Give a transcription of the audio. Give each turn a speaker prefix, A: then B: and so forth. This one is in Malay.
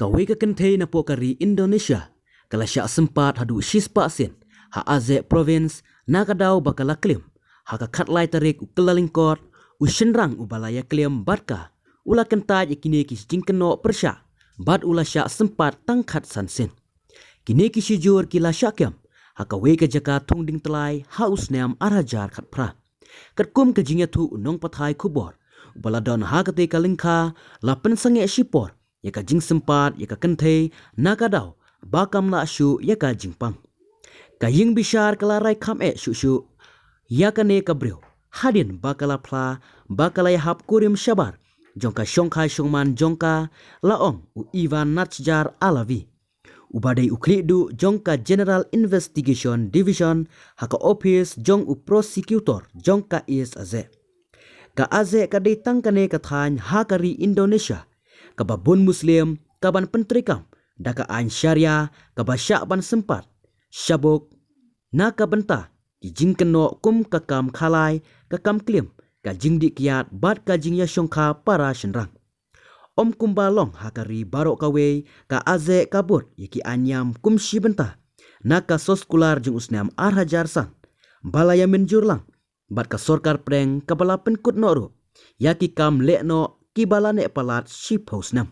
A: Kawai ka kentei na pokari Indonesia. Kala Shah Sympat Haduh Sien. Ha Azek province nakadaw bakala Khlim. Haka katlay tarik u kelalingkot u shenrang u balaya Khlim batka. Ula kentaj ikini kis jingkeno persya. Bad ula Shah Sympat tangkat sansin. Kini kisijur kila syakyam. Haka wei ka jaka tungding telai haus neam arajar kat pra. Kat kum ke jingya tu unong pathai kubor. Baladon hakate kalingka la pensange shipor. Yaka jing Sympat yaka kentei nakadaw bakam la asyu yaka jingpang. Kaying bishar kalarai kam shu yakane kabriu hadin bakala pla bakala yahap kurim syabar jongka syongkai syongman jongka laong u Ivan Natjar alavi ubadai uklidu jongka General Investigation Division haka office jong u prosecutor jongka is aze ka aze ka datang kane kathan hakari Indonesia ka babun muslim kaban pentrikam daka an syariah ka basyak ban Sympat syabuk naka benta di jingkeno kum kakam khalai kakam Khlim ka jingdi kiat bat ka jingya syongkha para shenrang om kumbalong hakari barok kawe ka aze kabut yaki anyam kum shi benta naka soskular jing usnam arhajar san balaya menjurlang bat ka sorkar preng kabala penkut noru yaki kam lekno kibalane palat shi posnam